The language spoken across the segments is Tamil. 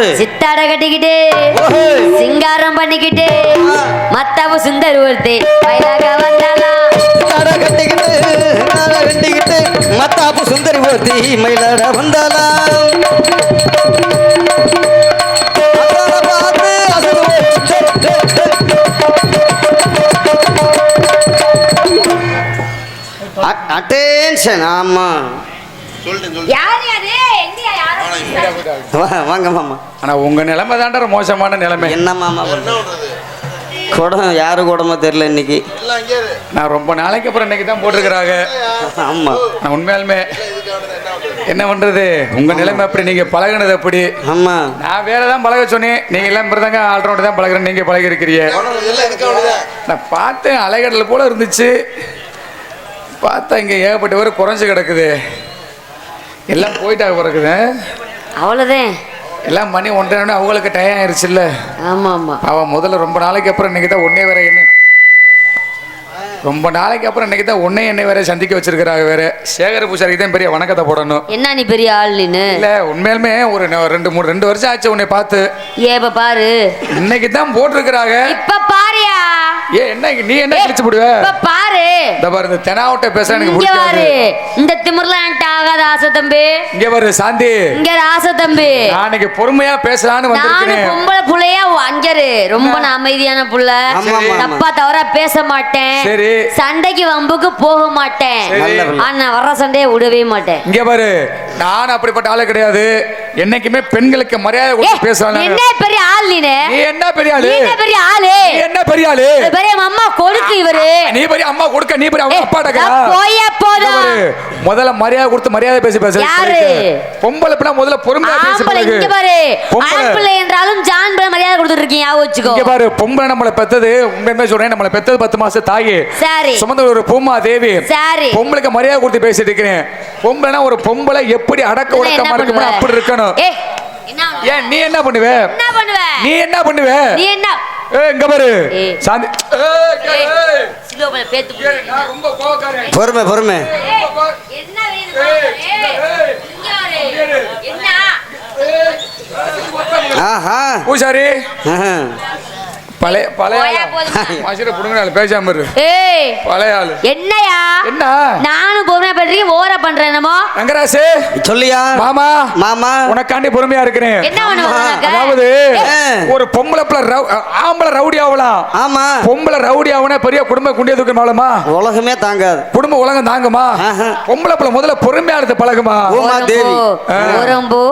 போடு. சித்தாட கட்டிக்கிட்டு சிங்காரம் பண்ணிக்கிட்டு மத்தாவு சுந்தர் ஒருத்தே பயிலாக வந்தாலாம். சித்தாட கட்டிக்கிட்டு மத்தாப்பு சுந்தரி ஒருத்தி மயிலாட வந்தாலாம். அட்டென்ஷன். ஆமா வாங்க மாமா. ஆனா உங்க நிலைமை தாண்ட மோசமான நிலைமை. என்ன மாமா குடம் யாரு குடமோ தெரியல இன்னைக்கு. நான் ரொம்ப நாளைக்கு அப்புறம் இன்னைக்கு தான் போட்டிருக்கிறாங்க. ஆமா நான் உண்மையாலுமே என்ன பண்றது, உங்க நிலைமை அப்படி, நீங்க பழகினது அப்படி. ஆமா நான் வேற தான் பழக சொன்னேன், நீங்க எல்லாம் இப்படிதாங்க ஆல்ரவுண்ட் தான் பழகிறேன், நீங்க பழகி இருக்கிறீங்க. நான் பார்த்தேன் அலைகடல் போல இருந்துச்சு, பார்த்தா இங்க ஏகப்பட்டவர் குறைஞ்சு கிடக்குது, எல்லாம் போயிட்டாக பிறகுது. அவ்வளவுதான், எல்லாம் பண்ணி ஒன்றரை அவங்களுக்கு டயம் ஆயிடுச்சு இல்ல. ஆமா ஆமா. அவன் முதல்ல ரொம்ப நாளைக்கு அப்புறம் இன்னைக்கு தான் ஒன்னே வேற என்ன, ரொம்ப நாளைக்கு அப்புறம் இன்னைக்கு தான் ஒன்னே என்னை வேற சந்திக்க வச்சிருக்கிறாங்க. வேற சேகர பூசாரிக்கு தான் பெரிய வணக்கத்தை போடணும். என்ன நீ பெரிய ஆள் நீனு? இல்ல உண்மையிலுமே ஒரு 2 வருஷம் ஆச்சு உன்னை பார்த்து. ஏப்ப பாரு இன்னைக்கு தான் போட்டிருக்கிறாங்க. இப்ப பாரியா? ஏ என்ன நீ என்ன கிழிச்சு போடுவ? இப்ப பாரு இந்த பாரு, இந்த தெனாவட்ட பேச எனக்கு இங்க பிடிக்காது. பாரு, இந்த திமிர்லாம் என்கிட்ட ஆகாத ஆசை தம்பி. இங்க பாரு சாந்தி, இங்க ஆசை தம்பி. நான் இன்னைக்கு பொறுமையா பேசலான்னு நானும் வந்திருக்கேன். பொம்பளை புள்ளையா அஞ்சரு, ரொம்ப நான் அமைதியான புள்ள, தப்பா தவறா பேச மாட்டேன், சரி சண்டைக்கு வம்புக்கு போக மாட்டேன், ஆனா வர்ற சண்டையை விடவே மாட்டேன். இங்க பாரு, நான் அப்படிப்பட்ட ஆளு கிடையாது. என்னைக்குமே பெண்களுக்கு மரியாதை கொடுத்து பேசலாம். என்ன பெரிய ஆள் நீனு? நீ என்ன பெரிய ஆளு? என்ன பெரிய ஆளு? நீ என்ன பெரிய ஆளு? பெரிய அம்மா கொடுக்கு இவரு. நீ பெரிய அம்மா கொடுக்க, நீ பெரிய அவங்க அப்பா டக்கா. போயா போதும். முதல்ல மரியாதை கொடுத்து மரியாதை பேசி பேச. யாரு? பொம்பளை பிள்ளை முதல்ல பொறுமையா பேசி பழகு. இங்க பாரு, ஆம்பளை என்றாலும் ஜான் பிள்ளை மரியாதை கொடுத்துட்டு இருக்கீங்க, ஞாபகம். இங்க பாரு, பொம்பளை நம்மளை பெத்தது, உண்மையுமே சொல்றேன், நம்மளை பெத்தது 10 மாசம் தாயி. சரி. சுமந்த ஒரு பூமா தேவி. சரி. பொம்பளைக்கு மரியாதை கொடுத்து பேசிட்டு இருக்கிறேன். பொம்பளைனா ஒரு பொம்பளை எப்படி அடக்க ஒடுக்கமா இருக்கணும் அப்படி இருக்கணும். ஏன் நீ என்ன பண்ணுவ? என்ன பண்ணுவ? நீ என்ன பண்ணுவ? நீ என்ன? இங்க பாரு சாந்தி, சிலோபல பேத்து புடி. நான் ரொம்ப கோவக்காரன். பொறுமை பொறுமை. என்ன வேணும்? இங்க வர. என்ன? ஆஹா பூசாரி பழைய பேசாம இரு. பழைய ஆளு என்னையா? என்ன நானும் பொறுமையா பண்றீங்க, ஓவரா பண்றேன் என்னமோ. ரங்கராசு சொல்லியா மாமா, மாமா உனக்காண்டி பொறுமையா இருக்கிறேன். என்ன பண்ணுவாங்க? அதாவது ஒரு பொம்பளை ஆம்பளை ரவுடி ஆகலாம். ஆமா, பொம்பளை ரவுடி ஆகனா பெரிய குடும்ப குண்டிய தூக்கம் ஆகலாமா? உலகமே தாங்காது. குடும்ப உலகம் தாங்குமா? பொம்பளை பிள்ளை முதல்ல பொறுமையா இருந்து பழகுமா. தேவி ஓரம்போ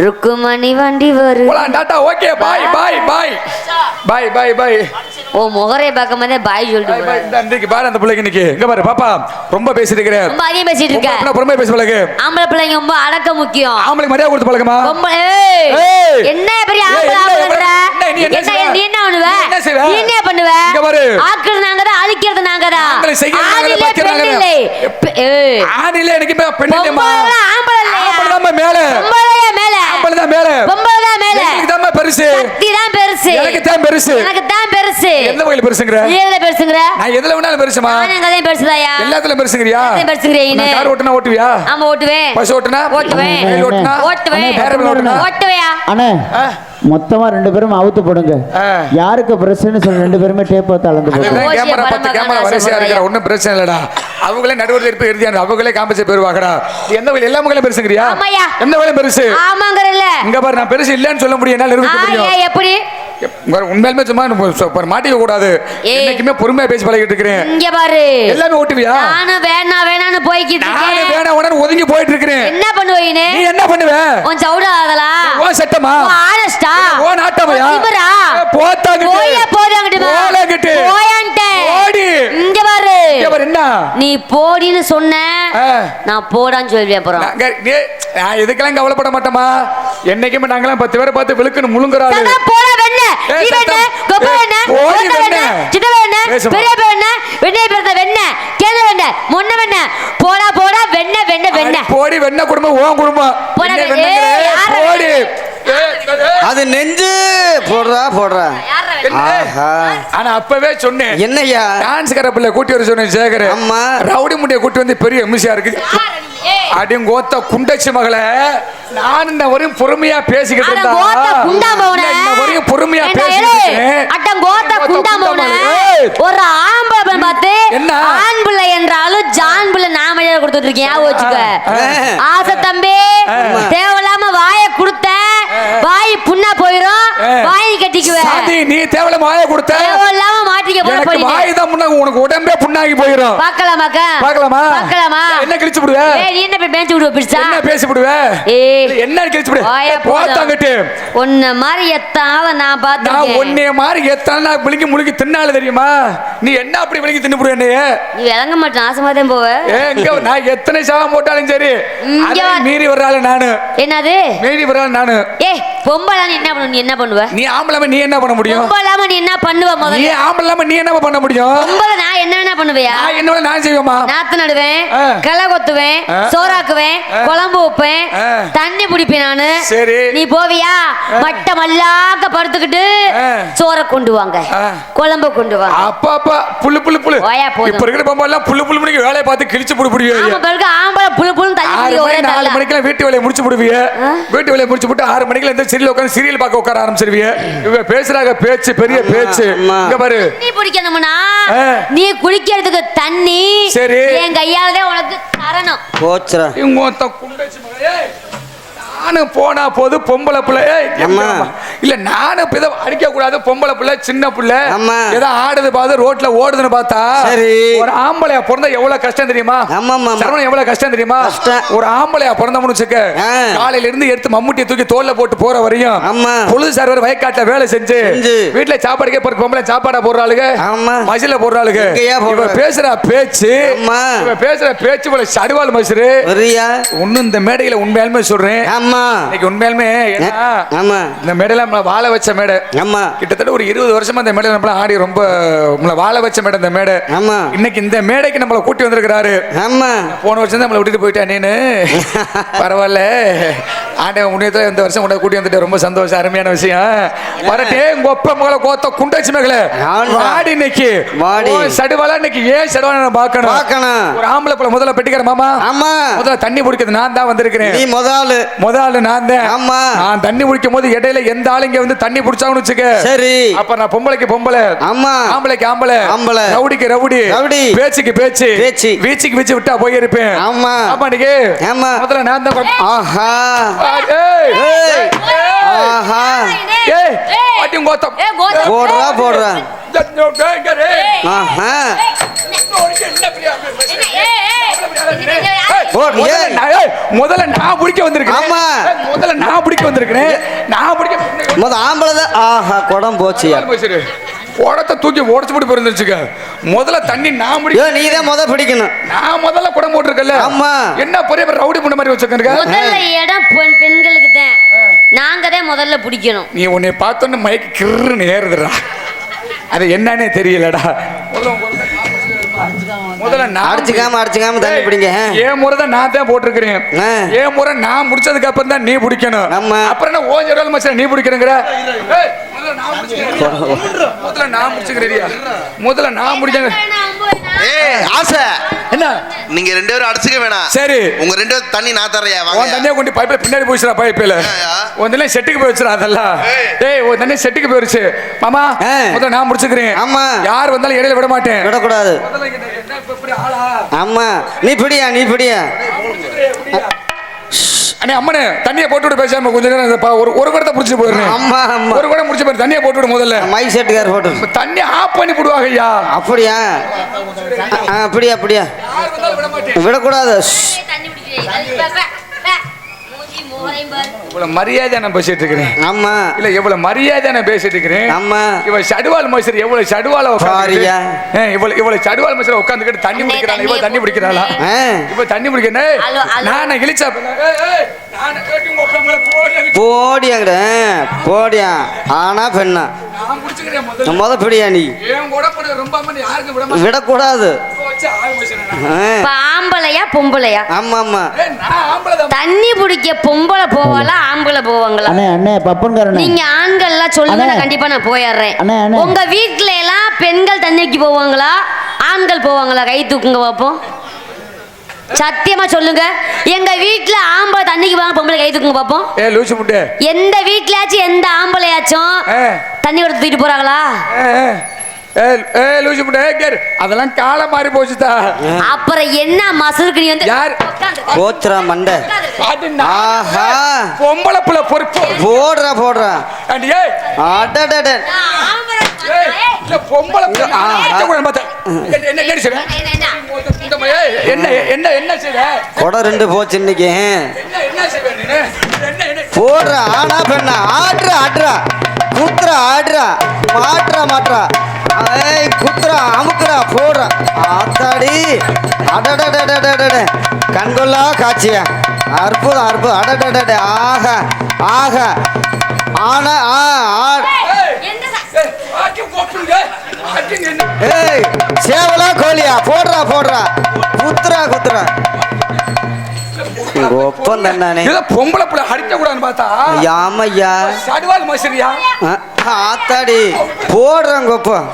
ருக்குமணி வண்டி வரும். டாடா, ஓகே, பாய் பாய் பாய் பாய் பாய் பாய். ஓ முகரே பார்க்கும்போதே பாய் சொல்லிட்டு இன்னைக்கு பாரு அந்த பிள்ளைக்கு இன்னைக்கு. இங்க பாரு பாப்பா, ரொம்ப பேசிட்டு இருக்கிறேன். ரொம்ப அதிகம் பேசிட்டு இருக்க. பொறுமையா பேசி பழகு. ஆம்பளை பிள்ளைங்க ரொம்ப அடக்க முக்கியம். ஆம்பளை மரியாதை கொடுத்து பழகுமா. என்ன பெரிய ஆம்பளை ஆம்பளைங்கற? நீ என்ன பண்ணுவ? நீ என்ன பண்ணுவ? இங்க பாரு, ஆக்குறது நாங்க தான், அழிக்கிறது நாங்க தான். ஆம்பளை செய்யறது நாங்க தான், வைக்கிறது நாங்க தான். ஆணிலே எனக்கு பெண் இல்லையம்மா. ஆம்பளை இல்லையா? ஆம்பளை தான் மேல. பொம்பளையா மேல? ஆம்பளை தான் மேல. பொம்பளை தான் மேல. எனக்கு தான் பெருசு. சக்தி தான் பெருசு. எனக்கு தான் பெருசு. எனக்கு தான் பெருசு. எந்த வகையில பெருசுங்கற? எதுல பெருசுங்கற? நான் எதுல வேணாலும் பெருசுமா. நான் எங்கதே பெருசுதாயா? எல்லாத்துலயும் பெருசுங்கறியா? எல்லாத்துலயும் பெருசுங்கறீ நீ. கார் ஓட்டுனா ஓட்டுவியா? ஆமா ஓட்டுவேன். பஸ் ஓட்டுனா ஓட்டுவேன். ரயில் ஓட்டுனா ஓட்டுவேன். ஏரோப்ளேன் ஓட்டுனா ஓட்டுவேயா? அண்ணே மொத்தமா 2 பேரும் அவுத்து போடுங்க. யாருக்கு பிரச்சனை சொல்லி 2 பேருமே டேப் பார்த்து அளந்து போடுங்க. கேமரா 10 கேமரா வரிசையா இருக்கற, ஒண்ணும் பிரச்சனை இல்லடா. அவங்களே நடுவுல இருப்ப இறுதியான அவங்களே காம்பன்சேட் பெறுவாங்கடா. எந்த வகையில எல்லா மக்களும் பெருசுங்கறியா? ஆமாயா. எந்த வகையில பெருசு? ஆமாங்கறல. இங்க பாரு, நான் பெருசு இல்லன்னு சொல்ல முடியும், என்னால நிரூபிக்க முடியும். எப்படி? உண்மையிலுமே சும்மா மாட்டிக்க கூடாது. என்னைக்குமே பொறுமையா பேசி பழகிட்டு இருக்கிறேன். இங்க பாரு, எல்லாமே ஓட்டுவியா? நானும் வேணான்னு போய்க்கிட்டு இருக்கேன். நானும் வேணான்னு ஒதுங்கி போயிட்டு இருக்கிறேன். என்ன பண்ணுவீனே? நீ என்ன பண்ணுவ? உன் சவுடா அதலா? உன் சட்டமா? உன் ஆனஸ்டா? உன் நாட்டமையா? இவரா? போத்தாங்கிட்டு. போயாங்கிட்டு. போலாங்கிட்டு. போயான்ட்டே. ஓடி. இங்க பாரு. இங்க பாரு என்ன? நீ போடின்னு சொன்ன, நான் போடான்னு சொல்லுவேன் அப்புறம். நான் எதுக்கெல்லாம் கவலைப்பட மாட்டோமா. என்னைக்குமே நாங்களாம் 10 பேரை பார்த்து விழுக்குன்னு முழுங்குறாரு. போடா வெண்ண. நீ வெண்ண, கொப்ப வெண்ண, போடி வெண்ண, சின்ன வெண்ண, பெரிய வெண்ண, வெண்ணெய் பிறந்த வெண்ண, கேள வெண்ண, மொன்ன வெண்ண, போடா போடா வெண்ண வெண்ண வெண்ண. போடி வெண்ண குடும்பம் ஓன் குடும்பம். போடா போடி. அது நெஞ்சு போடுறா என்ன? ஆஹா. ஆனா அப்பவே சொன்னேன் என்னய்யா டான்ஸ் கரப்பிள்ள கூட்டி வர சொன்னேன் சேகர். ஆமா. ரவுடி முட்டைய கூட்டி வந்து பெரிய எம்சியா இருக்கு. அடியும் கோத்த குண்டச்சி மகள நான் இந்த வரையும் பொறுமையா பேசிக்கிட்டு அட கோத்த குண்டா மவனே. வரையும் பொறுமையா ஏண்டா பேசிக்கிட்டு அட கோத்த குண்டா மவனே. ஒரு ஆம்பளை பார்த்து என்ன? ஆண் பிள்ளை என்றாலும் ஜான் பிள்ளை நாம கொடுத்துட்டு இருக்கேன் வச்சுக்க. ஆசை தம்பி தேவையில்லாம வாயை கொடுத்த வாய் புண்ணா போயிரும். வாய் கட்டிக்குவேன். சாதி நீ தேவலாம வாயை கொடுத்த தேவையில்லாம மாட்டிக்க போற எனக்கு போறீங்க. வாய் தான் முன்ன உனக்கு உடம்பே புண்ணாகி போயிடும். பார்க்கலாமாக்கா? பார்க்கலாமா? என்ன கிழிச்சு விடுவ? ஏய் நீ என்ன போய் பேஞ்சு விடுவ பிடிச்சா? என்ன பேசி விடுவ? ஏய் என்ன கிழிச்சு விடுவ? வாயை போத்தாங்கட்டு உன்ன மாதிரி எத்தாவ நான் நான் பாத்துக்கேன். உன்னைய மாதிரி எத்தான விழுங்கி முழுங்கி தின்னால தெரியுமா? நீ என்ன அப்படி விழுங்கி தின்னு போடுவ என்னைய? நீ விளங்க மாட்டேன் நாசமா தான் போவ. எங்க நான் எத்தனை சாவம் போட்டாலும் சரி இங்க அதை வா. மீறி வர்றாள் நானு. என்னது? மீறி வர்றாள் நானு. ஏய் பொம்பளை நீ என்ன பண்ணுவ? நீ என்ன பண்ணுவ? நீ ஆம்பளை நீ என்ன பண்ண முடியும்? பொம்பளை நீ என்ன பண்ணுவ நீ முதல்ல? ஆம்பளை நீ என்ன பண்ண முடியும்? பொம்பளை நான் என்ன வேணா பண்ணுவியா? நான் என்ன நான் செய்வேமா? நாத்து நடுவேன், ஆ. கிளை கொத்துவேன், ஆ. சோறாக்குவேன், ஆ. குழம்பு வைப்பேன், ஆ. தண்ணி பிடிப்பேன் நானு. சரி. நீ போவியா? மட்ட மல்லாக்க படுத்துக்கிட்டு ஆ. சோறை கொண்டு வாங்க, ஆ. குழம்பு கொண்டு வாங்க. அப்பா புல்லு ஓயா போதும். இப்ப இருக்கிற பொம்பளை எல்லாம் புல்லு மணிக்கு வேலையை பார்த்து கிழிச்சு போடுவிய. ஆமா பல்க ஆம்பளை புழு புழுன்னு தள்ளி 6 ஒரே மணி 4 தள்ள. மணிக்கெல்லாம் வீட்டு வேலையை முடிச்சு போடுவிய. வீட்டு வேலையை முடிச்சு போட்டு 6 மணிக்கு இந்த சீரியல் உட்காந்து சீரியல் பார்க்க உட்கார ஆரம்பிச்சிருவிய. இவ பேசுறாங்க பேச்சு பெரிய பேச்சு. ஆமா. இங்க பாரு தண்ணி பிடிக்கணும்னா ஆ. நீ குளிக்கிறதுக்கு தண்ணி சரி. என் கையாலே உனக்கு தரணும். போச்சுரா இவங்க ஒருத்த குண்டச்சி மகளே நானும் போனா போது பொம்பளை பிள்ளை அம்மா. இல்ல நானும் இதை அடிக்க கூடாது. பொம்பளை பிள்ளை சின்ன பிள்ளை அம்மா. ஏதோ ஆடுது பார்த்து ரோட்ல ஓடுதுன்னு பார்த்தா சரி. ஒரு ஆம்பளையா பிறந்தா எவ்வளவு கஷ்டம் தெரியுமா? ஆமாம்மா. சரவணன் எவ்வளவு கஷ்டம் தெரியுமா? கஷ்டம். ஒரு ஆம்பளையா பிறந்தோம்னு வச்சுக்க ஆ. காலையில இருந்து எடுத்து மம்முட்டியை தூக்கி தோல்ல போட்டு போற வரையும் ஆமா. பொழுது சார் வயக்காட்டுல வேலை செஞ்சு வீட்டுல சாப்பாடுக்கே போற பொம்பளை சாப்பாடா போடுறாளுங்க. ஆமா. மசில போடுறாளுங்க. இங்கேயா இவ போடுறா? பேசுற பேச்சு ஆமா. இவ பேசுற பேச்சு இவள சடுவாள் மசுரு. வரியா? ஒன்னும் இந்த மேடையில உண்மையாலுமே சொல்றேன். ஆமா. இன்னைக்கு உண்மையாலுமே ஏன்னா, ஆமா. இந்த மேடையில நம்மள வாழ வச்ச மேடை. ஆமா. கிட்டத்தட்ட ஒரு 20 வருஷமா இந்த மேடையில நம்மள ஆடி ரொம்ப நம்மள வாழ வச்ச மேடை இந்த மேடை. ஆமா. இன்னைக்கு இந்த மேடைக்கு நம்மள கூட்டி வந்திருக்கிறாரு. ஆமா. போன வருஷம் தான் நம்மள விட்டுட்டு போயிட்டா நீனு. பரவாயில்ல ஆண்டவன் முன்னேற்ற இந்த வருஷம் உன்னை கூட்டி வந்துட்டு ரொம்ப சந்தோஷம். அருமையான விஷயம். வரட்டே உங்க ஒப்ப மகளை கோத்த குண்டாச்சி மகளே வாடி இன்னைக்கு வாடி. சடுவாளா இன்னைக்கு ஏன் சடுவாளா பார்க்கணும். ஒரு ஆம்பளை பிள்ளை முதல்ல பெட்டிக்கிற மாமா. ஆமா. முதல்ல தண்ணி பிடிக்கிறது நான் தான் வந்திருக்கிறேன். நீ முதல்ல நான் தான். ஆமா. நான் தண்ணி குடிக்கும் போது இடையில எந்த ஆளு இங்க வந்து தண்ணி புடிச்சாங்கன்னு வச்சுக்க. சரி. அப்ப நான் பொம்பளைக்கு பொம்பளை. ஆமா. ஆம்பளைக்கு ஆம்பளை. ஆம்பளை. ரவுடிக்கு ரவுடி. பேச்சுக்கு பேச்சு. வீச்சுக்கு வீச்சு விட்டா போய் இருப்பேன். ஆமா. ஆமா நீங்க. ஆமா. முதல்ல நான் தான். ஆஹா. ஏய் ஆஹா. ஏய் பாட்டியும் கோத்தம். போடுறா. ஆஹா. முதல்ல நான் பிடிக்க வந்திருக்கேன். ஆமா. முதல்ல நான் பிடிக்க வந்திருக்கிறேன். நான் பிடிக்க முத ஆம்பளை தான். ஆஹா குடம் போச்சியா. குடத்தை தூக்கி உடச்சு போட்டு போயிருந்துச்சுக்க. முதல்ல தண்ணி நான் பிடிக்க. நீ தான் முத பிடிக்கணும். நான் முதல்ல குடம் போட்டிருக்கல. ஆமா. என்ன பெரிய ரவுடி பண்ண மாதிரி வச்சிருக்க. முதல்ல இடம் பெண்களுக்கு தான். நாங்க தான் முதல்ல பிடிக்கணும். நீ உன்னை பார்த்தோன்னு மயக்க கிருன்னு ஏறுதுடா. அது என்னன்னே தெரியலடா. முதல்ல நான் அடிச்சுக்காம தண்ணி பிடிங்க. ஏன் முறை தான் நான் தான் போட்டிருக்கிறேன். ஏன் முறை நான் முடிச்சதுக்கு அப்புறம் தான் நீ பிடிக்கணும். அப்புறம் என்ன ஓஞ்ச மச்சா நீ பிடிக்கிறேங்கிற. முதல்ல நான் முடிச்சுக்கிறேன். முதல்ல நான் முடிச்சேங்க. ஆசை என்ன நீங்க 2 பேரும் அடிச்சுக்க வேணாம். சரி உங்க 2 பேரும் தண்ணி நான் தரையா உன் தண்ணியை கொண்டு பைப்பில் பின்னாடி போயிடுச்சுடா. பைப்பில் உன் தண்ணி செட்டுக்கு போயிடுச்சுடா. அதெல்லாம் ஏய் உன் தண்ணி செட்டுக்கு போயிடுச்சு மாமா. முதல்ல நான் முடிச்சுக்கிறேன். ஆமா. யார் வந்தாலும் இடையில விட மாட்டேன். விடக்கூடாது. ஆமா. நீ பிடியா. அண்ணே அம்மனே தண்ணியை போட்டு விட்டு பேசாம கொஞ்சம் நேரம் ஒரு குடத்தை புடிச்சு போயிடுறேன். ஆமா. ஒரு குடம் முடிச்சு போயிரு. தண்ணியை போட்டு விடு முதல்ல. மைக் செட்டுக்கார போட்டு தண்ணி ஆஃப் பண்ணி போடுவாங்க ஐயா. அப்படியா? அப்படியா விடக்கூடாது. தண்ணி பிடிக்கிறேன். இவ்வளவு மரியாதை நான் பேசிட்டு இருக்கிறேன். ஆமா. இல்ல இவ்வளவு மரியாதை நான் பேசிட்டு இருக்கிறேன். ஆமா. இவ சடுவால் மசர் எவ்வளவு சடுவால பாரியா. இவ்வளவு சடுவால் மசர் உட்கார்ந்துக்கிட்டு தண்ணி பிடிக்கிறாளா. இவ தண்ணி பிடிக்கிறாளா. இவ தண்ணி பிடிக்கிறேன். நான் இழிச்சா போடியா ஆனா பெண்ணா முத பிடியா. நீ விடக்கூடாது. வச்சு ஆள் வச்சிருக்கேன். இப்ப ஆம்பளையா பொம்பளையா? ஆமா ஆமா. நான் ஆம்பளை தான். தண்ணி பிடிக்க பொம்பளை போவாளா ஆம்பளை போவாங்களா? அண்ணே அண்ணே பப்பன்காரண்ணே. நீங்க ஆண்கள் எல்லாம் சொல்லுங்க, அண்ணே. நான் கண்டிப்பா நான் போயிடுறேன். அண்ணே, அண்ணே. உங்க வீட்ல எல்லாம் பெண்கள் தண்ணிக்கு போவாங்களா ஆண்கள் போவாங்களா? கை தூக்குங்க பாப்போம். சத்தியமா சொல்லுங்க. எங்க வீட்ல ஆம்பளை தண்ணிக்கு போவாங்க, பொம்பளை கை தூக்குங்க பாப்போம். ஏ லூசு முட்டை. எந்த வீட்லயாச்சும் எந்த ஆம்பளையாச்சும் தண்ணி கொடுத்து தூக்கிட்டு போறாங்களா? லூசு முட்டை கேரு. அதெல்லாம் காலம் மாறி போச்சுதா. அப்புறம் என்ன மசருக்கு நீ வந்து யார்? போச்சுரா மண்டை. ஆஹா. பொம்பளை புள்ள பொறுப்பு. போடுறா போடுறா. அண்டி ஏய். அடடட. இந்த பொம்பளை புள்ள என்ன என்ன செய்ற? என்ன என்ன என்ன செய்ற? கொடை 2 போச்சு இன்னைக்கு. என்ன என்ன செய்ற நீ? என்ன என்ன போடுறா ஆனா பெண்ணா. ஆடுறா ஆடுறா. குத்துறா ஆடுறா. மாட்டுறா மாட்டுறா. ஏய் குத்துறா அமுக்குறா போடுறா. ஆத்தாடி. அடடடடடட. கண்கொள்ளா காட்சியா. அற்புதம் அற்புதம். அடடடட. ஆஹா ஆஹா. ஆனா ஏய் சேவலா கோழியா? போடுறா போடுறா. குத்துறா குத்துறா. ஒப்பம் தானே. இத பொம்பளை புள்ள அடிக்க கூடாதுன்னு பார்த்தா ஆமையா. சடுவால் மசரியா? ஆத்தாடி. போடுறாங்க ஒப்பம்.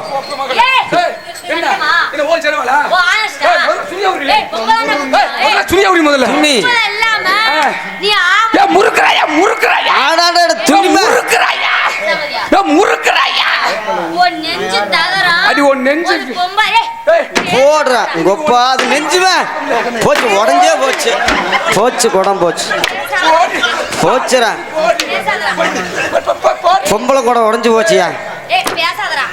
என்ன என்ன ஓ சடுவாலா? ஓ ஆனஸ்டா. துணியா உரி முதல்ல. துணி. நீ ஏ முறுக்குறாயா முறுக்குறாயா? ஆடாட துணி முறுக்குறாயா? ஏ முறுக்குறாயா? ஓ நெஞ்சு தகரா. அடி ஓ நெஞ்சு. பொம்பளை போடுறா கொப்பா. அது நெஞ்சுவே போச்சு. உடஞ்சே போச்சு. போச்சு குடம் போச்சு. போச்சுரா. பொம்பளை கூட உடஞ்சு போச்சியா? பேசாதடா.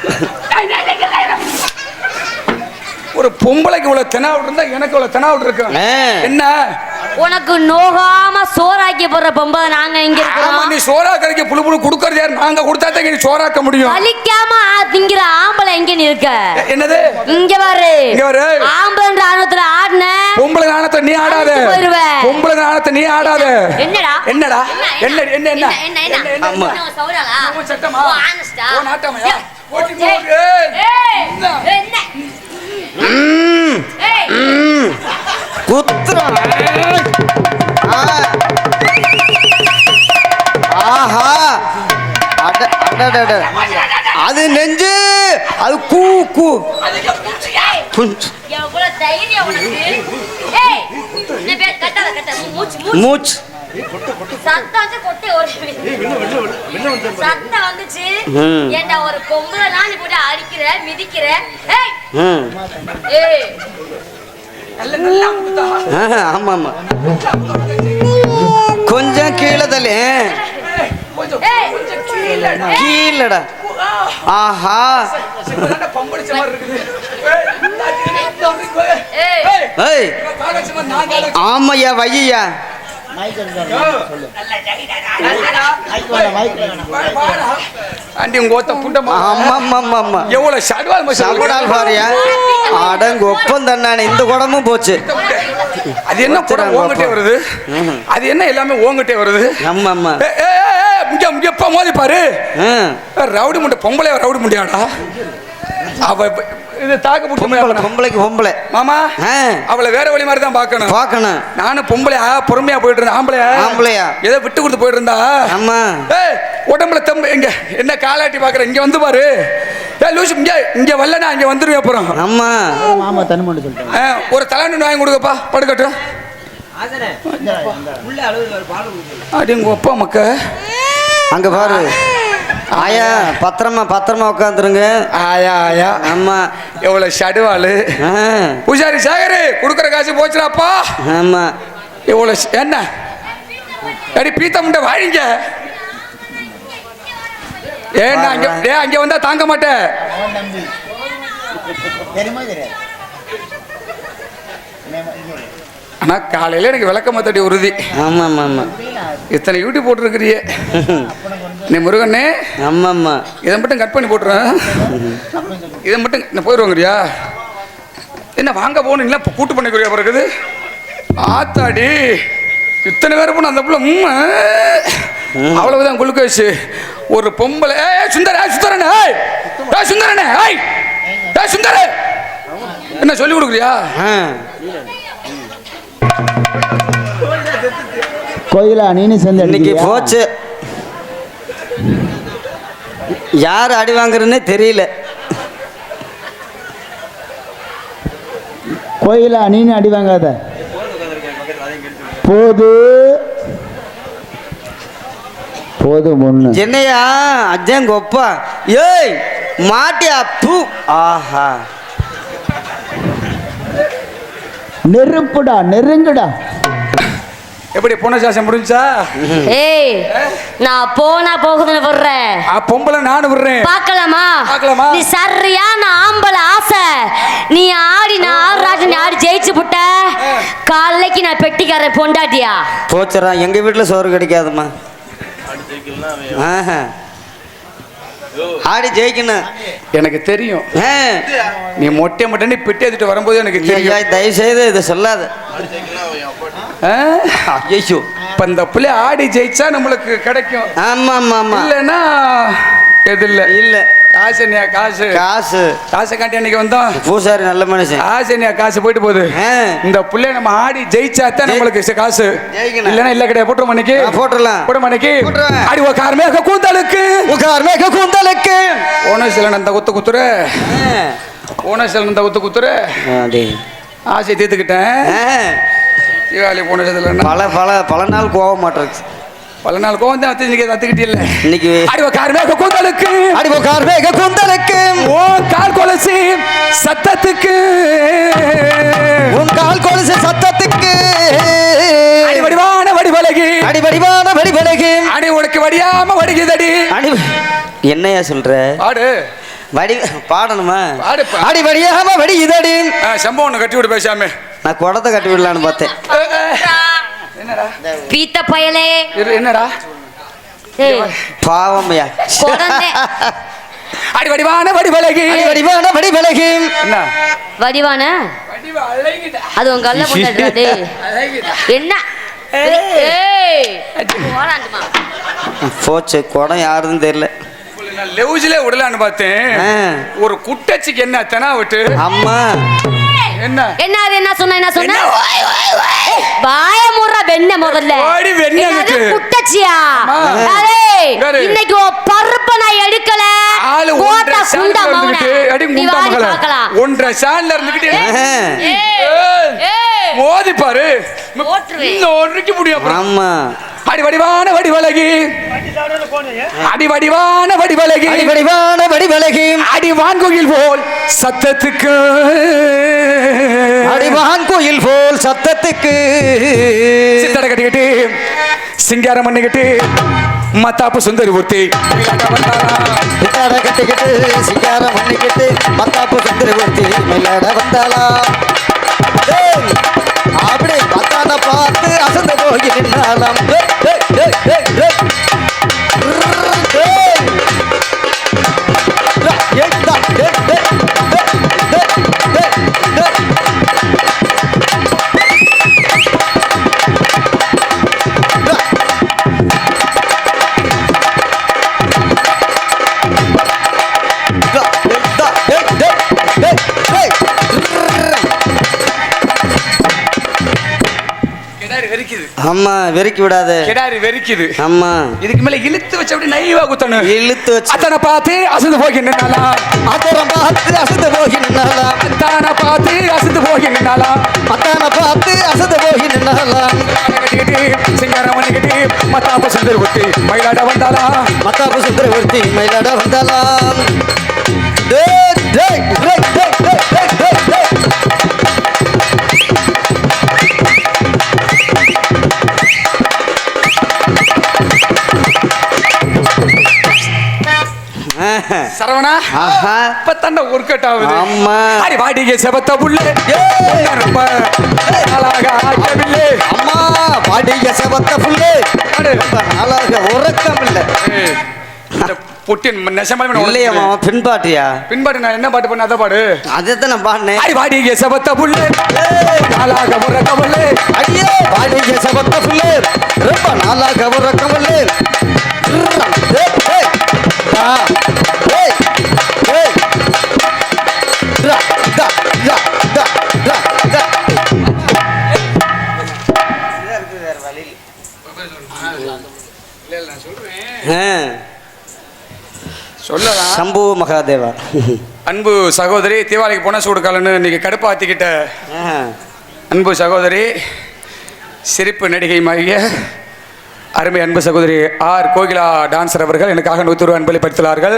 ஒரு பொம்பளைக்கு இவ்வளவு தெனாவுட் இருந்தா எனக்கு இவ்வளவு தெனாவுட் இருக்கு. என்ன உனக்கு நோகாம சோறாக்கி போடுற பொம்பளை நாங்க இங்க இருக்கோம். நீ சோறா கறிக்க புழு புழு குடுக்கறது யார்? நாங்க கொடுத்தா தான் நீ சோறாக்க முடியும். வலிக்காம திங்கிற ஆம்பளை எங்க நீ இருக்க? என்னது? இங்க பாரு. இங்க பாரு. ஆம்பளைன்ற ஆணத்துல ஆடுன பொம்பளை நாணத்தை நீ ஆடாத. பொம்பளை நாணத்தை நீ ஆடாத. என்னடா என்னடா என்ன என்ன என்ன என்ன என்ன அம்மா. சௌராலா? ஓ சட்டமா? ஓ ஆனஸ்டா. ஓ நாட்டமா? ஓட்டி போ. என்ன குத்துறா. ஆஹா. அடடட. அது நெஞ்சு. அது கூ கூ. எவ்வளவு தைரியம் உனக்கு? ஏய் நீ கட்டாத கட்டாத மூச்சு மூச்சு. சத்தம் வந்து கொட்டை சத்தம் வந்துச்சு. ஏண்டா ஒரு பொம்பளை நாள் போட்டு அடிக்கிற மிதிக்கிற? ஏய் ஏய் ஆமா ஆமா. கொஞ்சம் கீழே தள்ளி. கீழடா. ஆஹா. ஏய் ஆமையா வையா. ஆண்டி உங்க ஓத்த புண்டமா. ஆமா எவ்வளவு சடுவால் சடுவால் பாரியா. அடங்கு ஒப்பம் தண்ணானே. இந்த குடமும் போச்சு. அது என்ன குடம் ஓங்கிட்டே வருது? அது என்ன எல்லாமே ஓங்கிட்டே வருது? ஆமா ஆமா. எப்ப மோதி பாரு. ரவுடி முண்டை. பொம்பளை ரவுடி முண்டியாடா அவ. இது தாக்கு புடிச்சு பொம்பளைக்கு பொம்பளை மாமா. அவளை வேற வழி மாதிரி தான் பார்க்கணும். பார்க்கணும். நானும் பொம்பளையா பொறுமையா போயிட்டு இருந்தேன். ஆம்பளையா ஏதோ விட்டு கொடுத்து போயிட்டு இருந்தா. ஆமா. உடம்புல தம்பு எங்க என்ன காலாட்டி பாக்குற? இங்க வந்து பாரு. லூசு இங்க இங்க வரலனா இங்க வந்துருவேன் அப்புறம். ஆமா மாமா தன்மண்டு சொல்றேன். ஒரு தலைநு வாங்கி கொடுங்கப்பா படுக்கட்டும். அடி உங்க அப்பா மக்க. அங்க பாரு. ஆயா பத்திரமா பத்திரமா உட்காந்துருங்க. ஆயா ஆயா. ஆமா. எவ்வளவு ஷடுவாளு. பூஜாரி சேகரு குடுக்கற காசு போச்சுடாப்பா. ஆமா. எவ்வளவு என்ன அடி பீத்த முண்டை வாழிங்க. ஏன்னா அங்க வந்தா தாங்க மாட்டேன். ஆனா காலையில எனக்கு விளக்கமா தட்டி உறுதி. ஆமா ஆமா ஆமா. இத்தனை யூடியூப் போட்டுருக்கிறிய நீ முருகனே. ஆமா ஆமா. இதை மட்டும் கட் பண்ணி போட்டுறேன். இதை மட்டும் நான் போயிடுவாங்கறியா? என்ன வாங்க போகணுங்களா? கூட்டு பண்ணிக்கிறியா பிறகுது? ஆத்தாடி இத்தனை பேர் போன அந்த பிள்ளை அவ்வளவுதான் குளுக்க வச்சு ஒரு பொம்பளை. சுந்தர சுந்தரனே சுந்தரனே சுந்தர என்ன சொல்லி கொடுக்குறியா? கோயிலா நீனு சேர்ந்து இன்னைக்கு அடிக்கிறியா? போச்சு. யார் அடி வாங்குறதுன்னே தெரியல. கோயிலா நீனு அடி வாங்காத. போது போதும் ஒண்ணு. என்னையா அஜன் கொப்பா, ஏய் மாட்டியா பூ. ஆஹா, நெருப்புடா, நெருங்குடா. எப்படி பொண்ணசாசம் முடிஞ்சா? ஏய் நான் போனா போகுதுன்னு விடுறேன். பொம்பளை நானும் விடுறேன். பார்க்கலாமா? பார்க்கலாமா? நீ சரியான ஆம்பளை ஆசை. நீ ஆடி நான் ஆடுறாட்டு நீ ஆடி ஜெயிச்சு புட்ட. காலைக்கு நான் பெட்டிக்கார பொண்டாட்டியா? போச்சுறா, எங்க வீட்டுல சோறு கிடைக்காதுமா. ஆஹா, ஆடி ஜெயிக்கணும். எனக்கு தெரியும். ஆ. நீ மொட்டை மொட்டை நீ பெட்டி எடுத்துட்டு வரும்போது எனக்கு ஐயா, தெரியும். தயவு செய்து இதை சொல்லாத. ஐயோ, இப்ப இந்த பிள்ளை ஆடி ஜெயிச்சா நம்மளுக்கு கிடைக்கும். ஆமா ஆமா ஆமா. இல்லைன்னா எது இல்ல இல்ல காசு என்னையா காசு காசு காசை காட்டி அன்னைக்கு வந்தோம். பூசாரி நல்ல மனுஷன். காசு என்னையா காசு போயிட்டு போகுது. ஆ. இந்த பிள்ளை நம்ம ஆடி ஜெயிச்சாத்தான் நம்மளுக்கு காசு. ஜெயிக்கணும். இல்லைன்னா இல்ல கிடையாது. போட்டுரும் அன்னைக்கு. போட்டுடலாம். போடும் அன்னைக்கு. போட்டுருவேன். ஆடி உக்காருமே கூந்தலுக்கு உட்கார்மே கூந்தலுக்கு ஓன சில நந்த குத்து குத்துற. ஓன சில நந்த குத்து குத்துற. ஆசை தீர்த்துக்கிட்டேன். தீபாவளி போன பல பல பல நாள் கோவ மாட்டேங்குது. பல நாள் கோவம் தான் தத்துக்கிட்டே இல்ல. இன்னைக்கு ஆடி உக்காருமே கூந்தலுக்கு. அடி உட்கார்மே கூந்தலுக்கு ஓ கால் கொலசி சத்தத்துக்கு. உன் கால் கொலுசு சத்தத்துக்கு அடி வடிவான வடிவலகி. அடி வடிவான வடிவலகி அடி உனக்கு வடியாம வடிக்குதடி. அடி என்னையா சொல்ற? பாடு வடி பாடணுமா? பாடுப்பா. அடி வடியாம வடி இதடி. சம்பவம் ஒன்று கட்டி விடு பேசாம. நான் குடத்தை கட்டி விடலான்னு பார்த்தேன். என்னடா பீத்த பயலே. என்னடா ஏய் பாவம்யா. குழந்தை. அடி வடிவான வடிவலகி. அடி வடிவான வடிவலகி என்ன வடிவான அது உங்க கல்ல போட்டாடு. என்ன ஏய் போறாண்டுமா. போச்சு, குடம் யாருன்னு தெரியல. நான் லெவுஜிலே விடலான்னு பார்த்தேன். ஆ. ஒரு குட்டச்சிக்கு என்ன தெனா விட்டு. அம்மா என்ன என்ன அது என்ன சொன்ன வாய மூடுற வெண்ண முதல்ல. ஓடி வெண்ணெய் என்னது இருக்கு. குட்டச்சியா? ஆமா. ஏய் இங்கரு. இன்னைக்கு உன் பருப்ப நான் எடுக்கல. ஆளு கோட்டா ஒன்றரை குண்டா சால்ல மவனே. இருந்துகிட்டு அடி நீ குண்டா வாடி மகள பார்க்கலாம். ஒன்றரை சால்ல இருந்துகிட்டு ஏய் ஏய் மோதி பாரு. போட்டுருவேன். இன்னும் ஒன்றுக்கு முடியும் அப்புறம். ஆமா. அடி வடிவான வடிவலகி. அடி வடிவான வடிவலகி. அடி வடிவான வடிவலகி அடி வான்கோயில் போல் சத்தத்துக்கு. அடிவான் கோயில் போல் சத்தத்துக்கு சித்தடை கட்டிக்கிட்டு சிங்காரம் பண்ணிக்கிட்டு மத்தாப்பு சுந்தரி ஊர்த்தி பித்தாட கட்டிக்கிட்டு சிங்காரம் பண்ணிக்கிட்டு மத்தாப்பு சுந்தரி ஊர்த்தி மெல்லாட வந்தாளா. ஏய், அப்படி மத்தான பார்த்து அசந்து போகி நின்னாலாம். ஏய், ஏய், ஏய், ஏய், ஏய். ஏய். ஏய், தா, ஏய், ஏய், ஏய், ஏய், ஏய், ஏய். அம்மா வெறுக்கி விடாத. கிடாரி வெறிக்குது. அம்மா இதுக்கு மேல இழுத்து வச்சு அப்படி நைவா குத்தணும். இழுத்து வச்சு அத்தனை பார்த்து அசந்து போகி நின்னாலா. அப்புறம் பார்த்து அசந்து போகி நின்னாலாம். அத்தானை பார்த்து அசந்து போகி நின்னாலா. அத்தான பார்த்து அசந்து போகி நின்னாலாம். கட்டிக்கிட்டு சிங்காரம் பண்ணிக்கிட்டு மத்தாப்பு சுந்தரி ஊர்த்தி மயிலாட வந்தாளா. மத்தாப்பு சுந்தரி ஊர்த்தி மயிலாட வந்தாலாம். டேய், டேய், டேய், டேய், டேய், டேய், டேய், டேய். சரவணா ஆஹா. இப்ப தண்ட ஒர்க் அவுட் ஆகுது. ஆமா. அடி வாடிகை செவத்த புள்ளே. ரொம்ப அழகா ஆகவில்லை. அம்மா பாடிய செவத்த புல்லு அடு. நாளாக உறக்கம் இல்லை. ஏய், இந்த பொட்டின் நெசமாலுமே இல்லையா மாமா, பின்பாட்டியா? பின்பாட்டு நான் என்ன பாட்டு பண்ண அத பாடு. அதைத்தான் நான் பாடினேன். அடி வாடிகை செவத்த புள்ளே. அழகா உறக்கம் இல்லை. ஐயோ பாடிய செவத்த புல்லு ரொம்ப நாளாக உறக்கம் இல்லை. சொல்லலாம். சம்பு மகாதேவா. அன்பு சகோதரி தீபாவளிக்கு போனஸ் கொடுக்கலன்னு இன்னைக்கு கடுப்பாத்திக்கிட்ட அன்பு சகோதரி சிரிப்பு நடிகை மாகிய அருமை அன்பு சகோதரி ஆர் கோகிலா டான்சர் அவர்கள் எனக்காக 100 ரூபாய் அன்பளிப்படுத்தினார்கள்.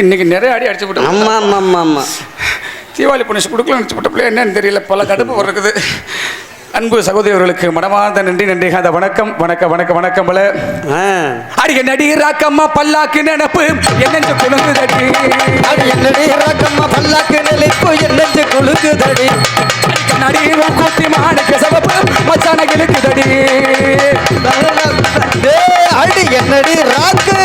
இன்னைக்கு நிறைய அடி அடிச்சு விட்டு ஆமா ஆமா ஆமா ஆமா தீபாவளி போனஸ் கொடுக்கலன்னு நினச்சி விட்டப்பில்ல என்னன்னு தெரியல, பல கடுப்பு இருக்குது. அன்பு சகோதரி அவர்களுக்கு மனமார்ந்த நன்றி நன்றி. அந்த வணக்கம் வணக்கம் வணக்கம் வணக்கம் பல அடிக்க நடிகராக்கம்மா பல்லாக்கு நினப்பு என்னென்று குழுங்குதடி, என்னடி ராக்கம்மா பல்லாக்கு நிலைப்பு என்னென்று குழுங்குதடி, நடிகரும் கூத்தி மாணிக்க சவப்பு மச்சான கிழக்குதடி, அடி என்னடி ராக்கு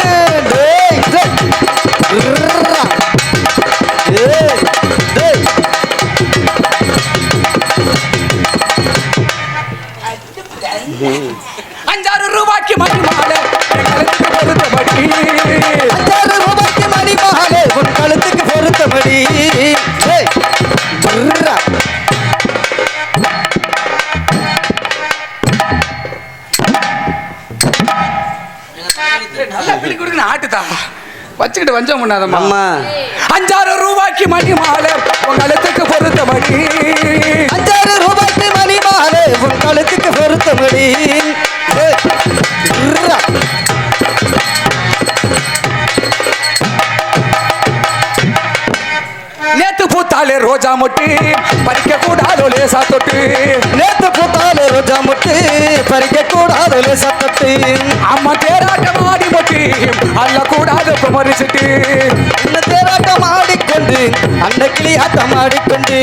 ₹5 மணி மாலை பொருத்தபடி, ₹5 மணி மாலை உன் கழுத்துக்கு பொருத்தபடி. நல்லா பிடி கொடுக்க ஆட்டுதா வச்சுக்கிட்டு வஞ்சம் பண்ணாதம்மா. அம்மா ₹5 மணி மாலை உன் கழுத்துக்கு பொருத்தபடி, ₹5 மணி மாலை உன் கழுத்துக்கு பொருத்தபடி. நேத்து பூத்தாலே ரோஜா மொட்டு பறிக்க கூடாதோ லேசா தொட்டு, நேத்து பூத்தாலே ரோஜா மொட்டு பறிக்க கூடாதோ லேசா தொட்டு, அம்மா தேராட்டம் ஆடி மொட்டு அல்ல கூடாது குமரிச்சிட்டு, அந்த தேராட்டம் ஆடிக்கொண்டு அந்த கிளியாட்டம் ஆடிக்கொண்டு.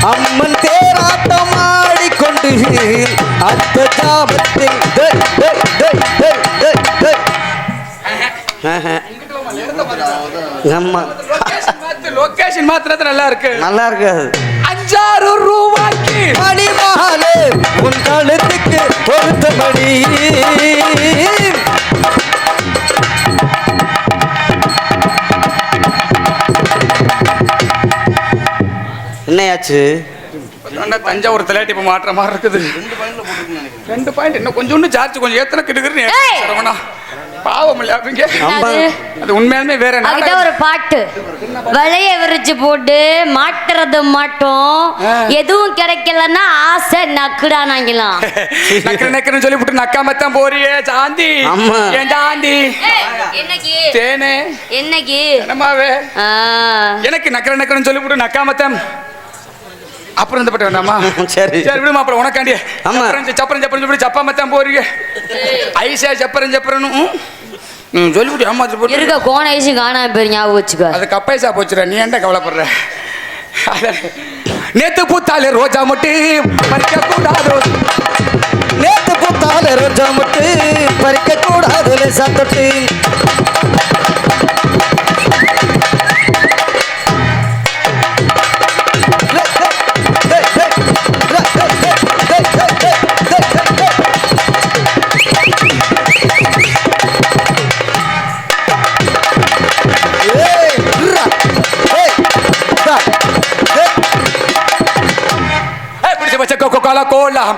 அம்மன் தேராட்டம் ஆடிக்கொண்டு அந்த ஜாபத்தில் லொகேஷன் மாத்திரத்து நல்லா இருக்கு, நல்லா இருக்காது. ₹5 மணி மாலை உன் கழுத்துக்கு பொருத்தபடி. என்னையாச்சு? தஞ்சாவூர் தலையாட்டி இப்ப மாற்ற மாதிரி இருக்குது. 2 பாயிண்ட் இன்னும் கொஞ்சம் சார்ஜ் கொஞ்சம் ஏத்தன கிடுக்குறேன் சரவணா பாவம் இல்ல அவங்க. அது உண்மையாலுமே வேற அதுதான் ஒரு பாட்டு வளைய விரிச்சு போட்டு மாட்டுறது மாட்டோம், எதுவும் கிடைக்கலன்னா ஆசை நக்குடானாங்களாம். நக்கற நக்கறன்னு சொல்லி விட்டு நக்காமத்தான் போறியே சாந்தி. அம்மா. ஏன் சாந்தி என்னைக்கு தேனே என்னைக்கு என்னமாவே எனக்கு நக்கற நக்கறன்னு சொல்லி விட்டு நக்காமத்தான் அப்புறம் இந்த பட்டு வேண்டாமா? சரி சரி விடுமா, அப்புறம் உனக்காண்டி ஆமா. சப்பரன் சப்பரன் சொல்லி சப்பாமத்தான் போறீங்க. ஐசா சப்பரன் சப்பரன்னு சொல்லிவிட்டு ஏமாத்திட்டு போட்டு இருக்க கோண ஐசி காணாம போய் ஞாபகம் வச்சுக்கோ. அது கப்பைசா போச்சுடா, நீ ஏன்டா கவலைப்படுற? நேத்து பூத்தாலே ரோஜா மொட்டு பறிக்க கூடாது, நேத்து பூத்தாலே ரோஜா மொட்டு பறிக்க கூடாது லேசா தொட்டு. கோலா கோலா கோலாம்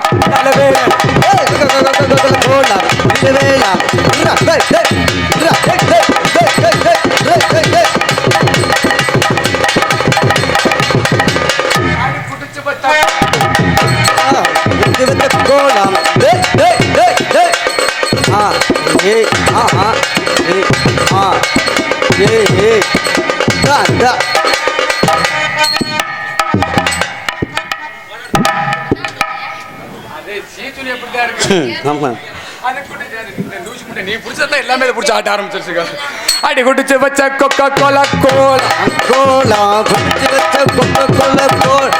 ஆமா நீ புடிச்சதான் எல்லாமே புடிச்ச ஆட்ட ஆரம்பிச்சிருச்சுங்க. அடி குடிச்சு வச்ச கொக்கா கோலா கோலா கோலா குடிச்சு வச்ச கொக்கா கோலா கோல்.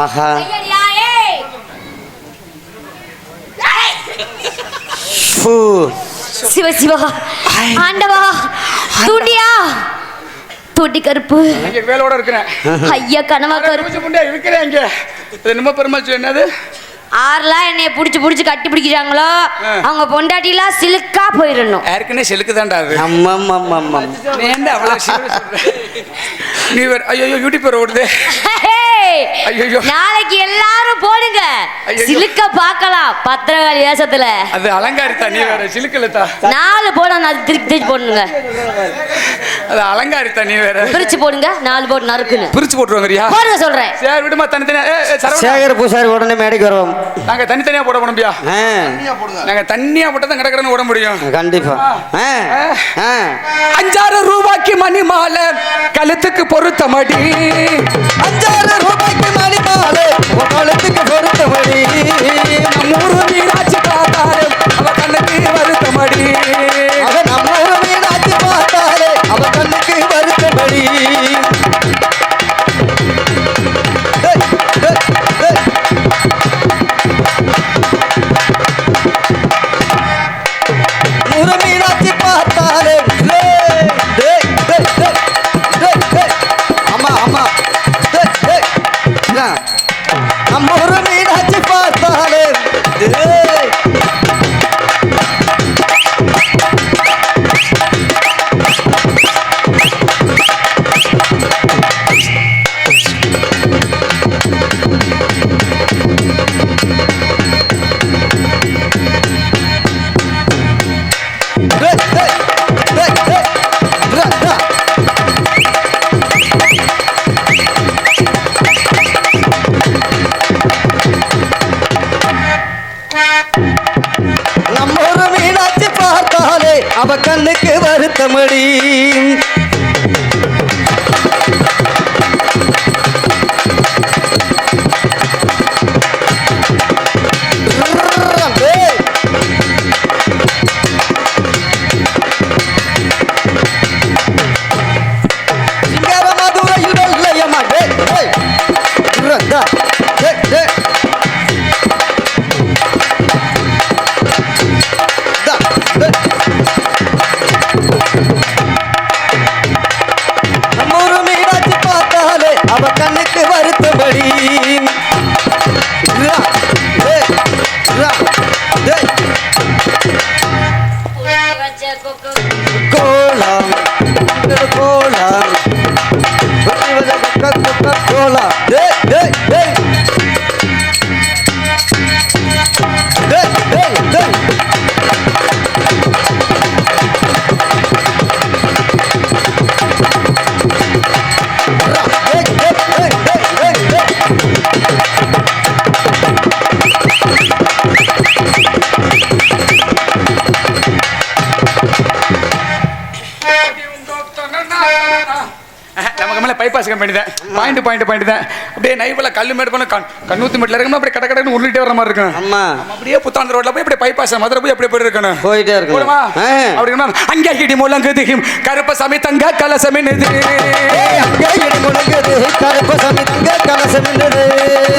ஆஹா சிவ சிவா ஆண்டவா தூண்டியா தூட்டி கருப்பு இங்க வேலோட இருக்கிறேன். ஐயா கனவா கருப்பு பூச்சி முண்டை இருக்கிறேன் இங்க. இது என்னமோ பெருமாள் சொல்லு என்னது? ஆறுலாம் என்னைய புடிச்சு புடிச்சு கட்டி பிடிக்கிறாங்களோ அவங்க பொண்டாட்டிலாம் சிலுக்கா போயிடணும். ஏற்கனவே செலுக்கு தான்டா அது. அம்மா நீ என்ன அவ்வளவு சீரியஸ் சொல்ற? நீ வேற ஐயோ யூடியூப் வேற ஓடுது. ஐயோ நாளைக்கு எல்லாரும் போடுங்க ஐயையோ. சிலுக்க பார்க்கலாம் பத்திரகாளி வேஷத்துல. அது அலங்காரித்தா, நீ வேற சிலுக்கலத்தா. 4 போட அது திருப்பி போடுங்க. அது அலங்காரித்தா, நீ வேற பிரிச்சு போடுங்க 4 போட்டு நறுக்குன்னு பிரிச்சு போட்டுருவாங்கறியா? போடுங்க சொல்றேன். சரி விடுமா, தனித்தனியா. சரவணா, சேகர் பூசாரி உடனே மேடைக்கு வருவோம். நாங்க தனித்தனியா போட முடியா? நாங்க தண்ணியா போட்டா தான் கடற்கரை ஓட முடியும். கண்டிப்பா 5-6 ரூபாய்க்கு மணி மாலை கழுத்துக்கு பொருத்தமடி. 5-6 ரூபாய்க்கு மணி மாலை கழுத்துக்கு பொருத்தமடி. நம்ம ஊரு மீனாட்சி பார்த்தாரு அவ கண்ணுக்கு வருத்தமடி. நம்ம ஊரு மீனாட்சி பார்த்தாலே அவ கண்ணுக்கு வருத்தமடி. மீனாட்சி பார்த்தாலே ஆமா நம்ம ஒரு மீனாட்சி பார்த்தாலே நம்ம ஒரு மீனாட்சி பார்த்தாலே அவ கண்ணுக்கு வருத்தமடி. சிங்கரமதுரையில் வெள்ளையம்மா நம்மூரு மீனாட்சி பார்த்தாலே அவ கண்ணுக்கு வருத்தபடி. கோலம் கோலம் கோலம் நமக்கு மேல பைபாஸ் கம்பெனி தான். பாயிண்ட் தான். அப்படியே நைவல கல்லு மேடு பண்ண கண்ணூத்தி மீட்டர்ல இருக்கணும். அப்படியே கடை உருளிட்டே வர மாதிரி இருக்கணும். அம்மா அப்படியே புத்தாந்த ரோட்ல போய் அப்படியே பைபாஸ் மதுரை போய் அப்படியே போயிட்டு இருக்கணும். போயிட்டே இருக்கணும். அப்படின்னா அங்கே இடி முழங்குது கருப்பசாமி தங்க கலசமின்னுது. அங்கே இடி முழங்குது கருப்பசாமி தங்க கலசமின்னுது.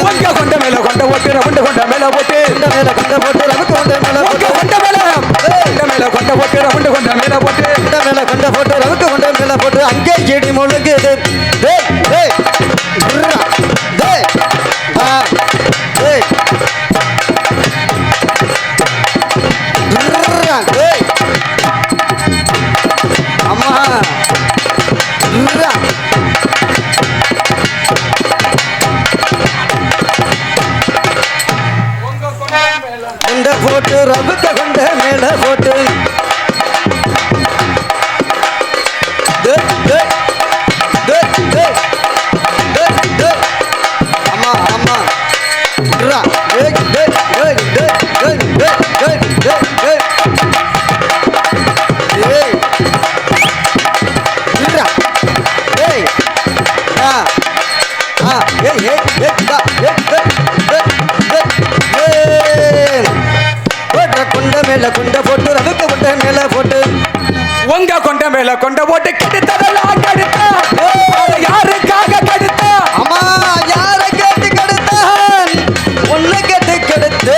கொண்ட கொண்ட மேல கொண்ட ஓட்டு கொண்ட கொண்ட மேல ஓட்டு மேல கொண்ட போட்டு ரவுக்கு கொண்ட மேல போட்டு கொண்ட மேல கொண்ட ஓட்டு கொண்ட கொண்ட மேல போட்டு மேல கொண்ட போட்டு ரவுக்கு கொண்ட மேல போட்டு அங்கே இடி முழங்குது. டேய் டேய் டேய் டேய் டேய் அம்மா கொண்ட போட்டு ரவுக்க கொண்ட மேல போட்டு ஆமா ஆமா கொண்ட மேல கொண்ட போட்டு ரவுக்க கொண்ட மேல போட்டு உங்க கொண்ட மேல கொண்ட போட்டு கெடுத்ததெல்லாம் கெடுத்த யாருக்காக கெடுத்த அம்மா யார கேட்டு கெடுத்தான் உன்னை கேட்டு கெடுத்து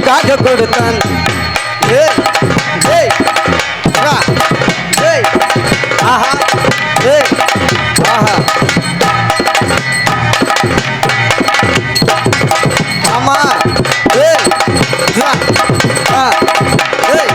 உனக்காக கொடுத்தான் ஏய் ஏய் வா. ஏய் ஆஹா ஏய் ஆஹா ஆமா ஏய் வா. ஆ ஏய்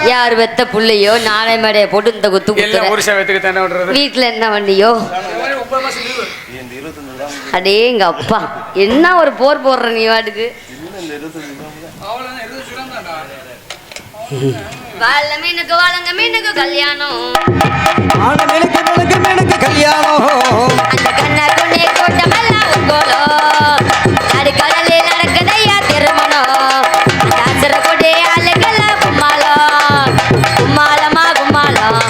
யார் வெத்த புள்ளையோ நாளை மேடைய போட்டு இந்த குத்து எல்லாம் ஒரு சேவத்துக்கு தானே விடுறது. வீட்டுல என்ன வண்டியோ அடே எங்க அப்பா என்ன ஒரு போர் போடுற நீ வாட்டுக்கு வாழ மீனுக்கு வாழங்க மீனுக்கு கல்யாணம் ஆன மீனுக்கு கல்யாணம் அந்த கண்ணா கொண்டே கூட்டமெல்லாம் உங்கோலோ நடுக்கடலில் நடக்குதையா திருமணம் தாசர கொண்டே ஆளுக்கெல்லாம் கும்மாளம் கும்மாளமா கும்மாளம்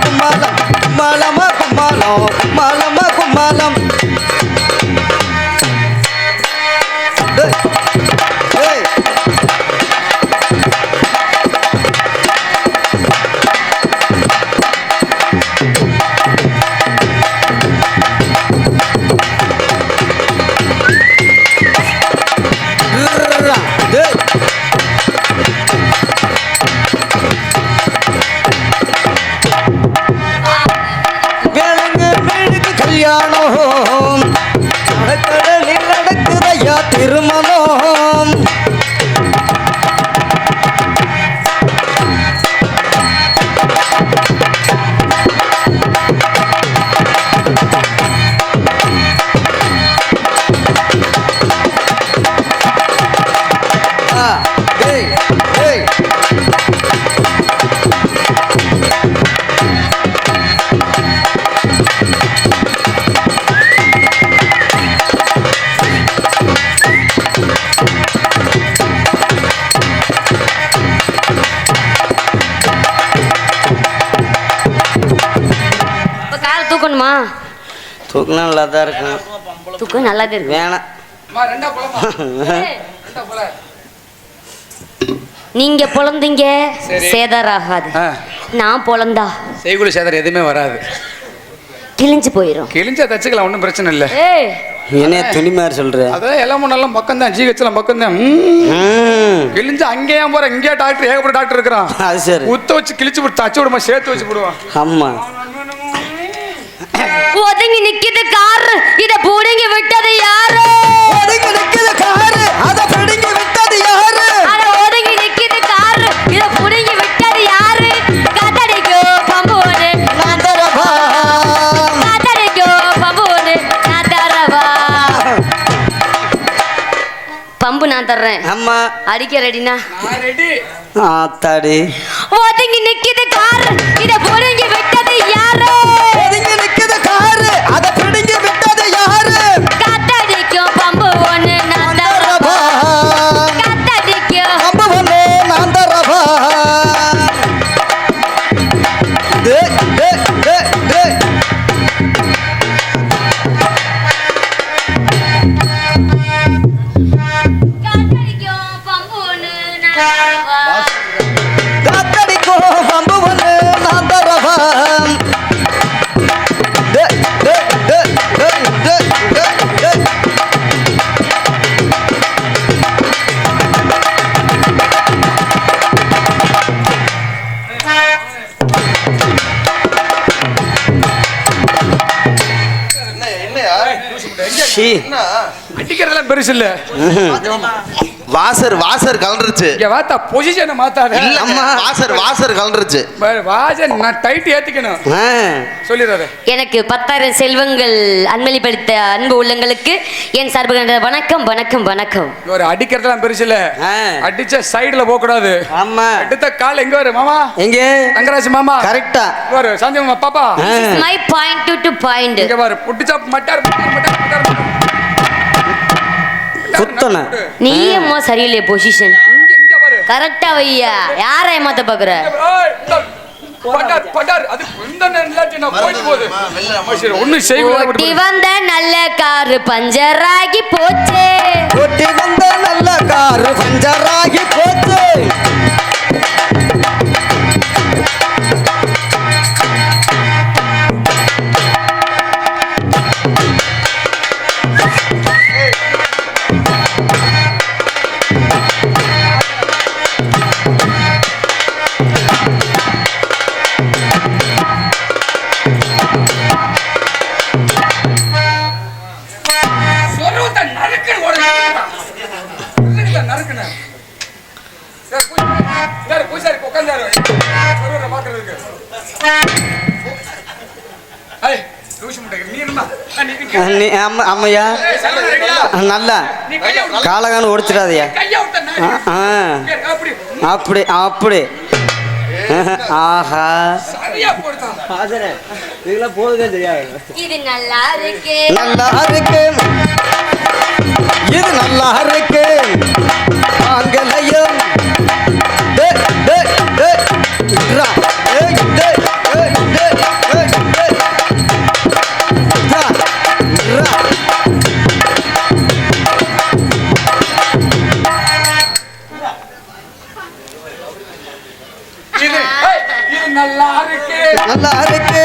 கும்மாளம் கும்மாளமா கும்மாளம் கும்மாளமா கும்மாளம் ஏய் கல்யாணம் கடலில் நடக்குதையா திருமணம் ஏய் ஏய் தூக்கணுமா தூக்கினா நல்லா தான் இருக்கும் தூக்கம் நல்லா இருக்கு வேணாம் நீங்க பொழந்தீங்க சரி. சேதாராகாது நான் பொழந்தா செய்குலி சேதாரம் எதுவுமே வராது. கிழிஞ்சு போயிரும் கிழிஞ்சா தச்சுக்கலாம், ஒன்றும் பிரச்சனை இல்லை. ஏய் என்ன துணி மாதிரி சொல்ற அதான் எல்லாம் நல்லா பக்கம் தான், ஜிஹெச்லாம் பக்கம் தான். கிழிஞ்சு அங்கேயே போற, இங்கேயே டாக்டர் ஏகப்பட்ட டாக்டர் இருக்கிறான். அது சரி உத்த வச்சு கிழிச்சு விட்டு தச்சு விடுமா, சேர்த்து வச்சு விடுவான். ஆமா ஒதுங்கி நிக்குது காரு, இத புடுங்கி விட்டது யாரு? ஒதுங்கி நிக்குது காரு, அத பிடுங்கி விட்டது யாரு? அட ஒதுங்கி நிக்குது காரு, இத புடுங்கி விட்டது யாரு? காத்தடிக்கோ பம்புனு நான் தரவா, காத்தடிக்கோ பம்புனு நான் தரவா. பம்பு நான் தர்றேன், அம்மா அடிக்க ரெடினா? ரெடி. ஆத்தாடி ஒதுங்கி நிக்குது சி அடிக்கிறதெல்லாம் பெருசு இல்ல. வாசர் கலந்துருச்சு. இங்க வாத்தா பொசிஷனை மாத்தாத. இல்ல வாசர் கலந்துருச்சு. வாசர் நான் டைட் ஏத்திக்கணும். சொல்லிடுறாரு. எனக்கு 10,000 செல்வங்கள் அன்பளிப்பளித்த அன்பு உள்ளங்களுக்கு என் சார்புகின்ற வணக்கம் வணக்கம் வணக்கம். ஒரு அடிக்கிறதெல்லாம் பெருசு இல்ல. அடிச்ச சைடுல போக கூடாது. ஆமா. எடுத்த கால் எங்க வரு மாமா? எங்க? தங்கராஜ் மாமா. கரெக்டா. வரு சஞ்சய் மாமா பாப்பா. My point to point. இங்க வரு புடிச்சா மட்டார். குத்தன. நீயமோ சரியில்லை பொசிஷன். இங்க வரு. கரெக்டா வையா. யாரை ஏமாத்த பாக்குற? பட்டார் அது இந்த நேரத்துல நான் போயிட்டு போகுது. சரி ஒண்ணு செய்யல. ஓட்டி வந்த நல்ல கார் பஞ்சர் ஆகி போச்சு. ஓட்டி வந்த நல்ல கார் பஞ்சர் ஆகி போச்சு. அம்மையா நல்லா காலகான ஓடிச்சிடாதயா. அப்படி அப்படி. ஆஹா இதெல்லாம் போதுங்க தெரியாது. இது நல்லா இருக்கு. நல்லா இருக்கு. இது நல்லா இருக்கு. ஆங்கலையும் நல்லா இருக்கு. நல்லா இருக்கு.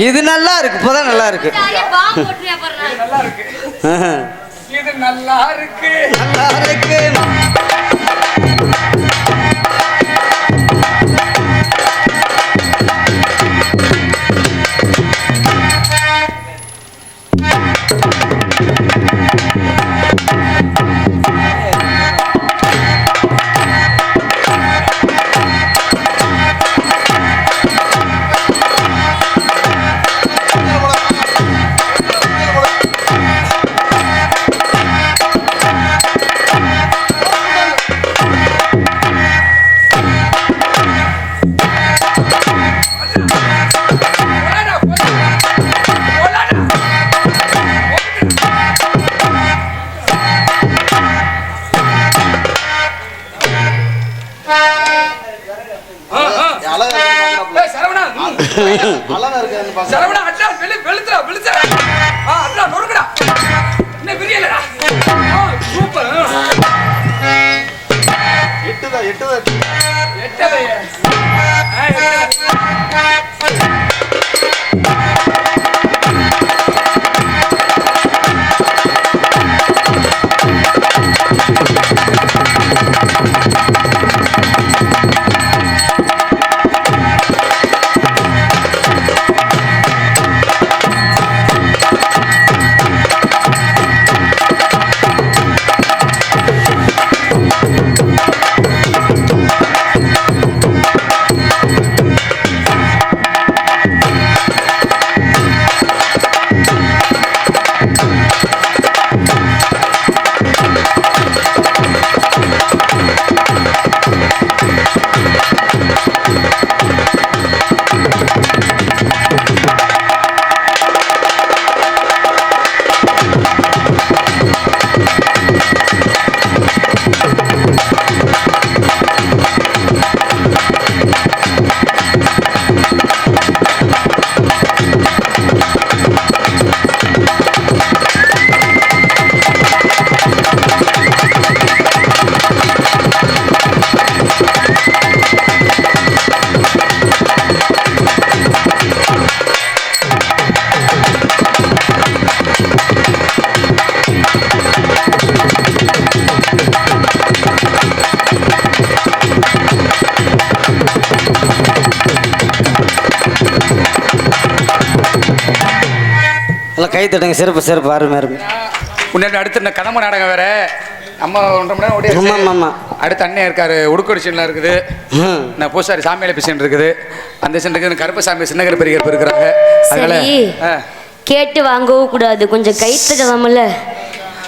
இது நல்லா இருக்கு. இப்பதான் நல்லா இருக்கு. நல்லா இருக்கு. இது நல்லா இருக்கு. நல்லா இருக்கு. சரவணா அட்ரா வெளுத்துறா வெளுத்துறா. அட்ரா நொறுக்குடா. என்ன பிரியலடா. சூப்பர். எட்டதே. கை தட்டுங்க, சிறப்பு சிறப்பு, அருமை அருமை. முன்னாடி அடுத்து இந்த கதம்ப நாடகம் வேற அம்மா 1.5 மணி நேரம் ஓடியாச்சு. ஆமா, ஆமா. அடுத்து அண்ணன் இருக்காரு, உடுக்கடிச்சன்ல இருக்குது. நான் பூசாரி சாமியால பிசன் இருக்குது, அந்த சன் இருக்குது, கருப்பசாமி சின்னகர பெரிய இருக்கிறாங்க. அதனால சரி, கேட்டு வாங்கவும் கூடாது, கொஞ்சம் கை தட்டலாம்ல.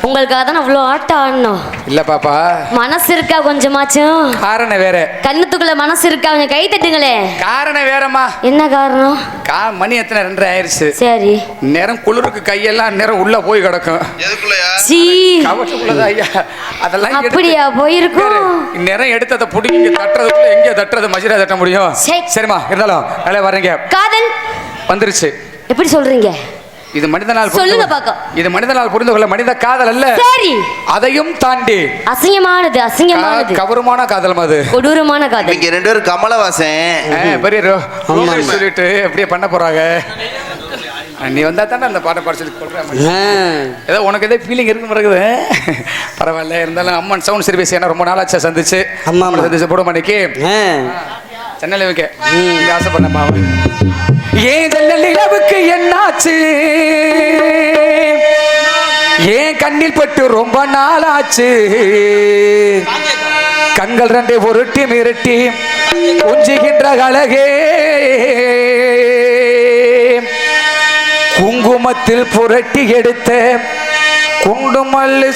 உங்களுக்காக தான் அவ்வளோ ஆட்டம் ஆடணும். இல்ல பாப்பா, மனசு இருக்கா கொஞ்சமாச்சும்? காரணம் வேற. கண்ணுத்துக்குள்ள மனசு இருக்கா? கொஞ்சம் கை தட்டுங்களே. காரணம் வேறம்மா. என்ன காரணம்? மணி எத்தனை 2:30 ஆயிருச்சு. சரி, நேரம் குளிருக்கு கையெல்லாம் நேரம் உள்ள போய் கிடக்கும். சீ, கவட்டுக்குள்ளதா ஐயா, அதெல்லாம் அப்படியா போயிருக்கும். நேரம் எடுத்து அதை பிடிங்க, இங்க தட்டுறதுக்குள்ள எங்க தட்டுறது, மஜிரா தட்ட முடியும். சரிம்மா, இருந்தாலும் நல்லா வரீங்க. காதல் வந்துருச்சு. எப்படி சொல்றீங்க? இது மனிதனால் சொல்லுங்க பாக்க. இது மனிதனால் புரிந்து கொள்ள மனித காதல் அல்ல. சரி, அதையும் தாண்டி அசிங்கமானது, அசிங்கமானது, கவருமான காதல், அது கொடூரமான காதல். இங்க 2 பேரும் கமலவாசன் பெரிய சொல்லிட்டு அப்படியே பண்ண போறாங்க. நீ வந்தா தானே அந்த பாட்டை பாட சொல்லி சொல்றேன். ஏதோ உனக்கு ஏதோ ஃபீலிங் இருக்கு பிறகுது. பரவாயில்ல, இருந்தாலும் அம்மன் சவுண்ட் சர்வீஸ் என்ன ரொம்ப நாளாச்சா சந்திச்சு. அம்மா சந்திச்சு போட மாட்டேக்கு சென்னையில் வைக்க ஆசைப்பட பாவம். ஏன் ஜன்னல் நிலவுக்கு என்னாச்சு, ஏன் கண்ணில் பட்டு ரொம்ப நாளாச்சு, கண்கள் 2 உருட்டி மிரட்டி கொஞ்சுகின்ற அழகே, குங்குமத்தில் புரட்டி எடுத்த குண்டுமல்லி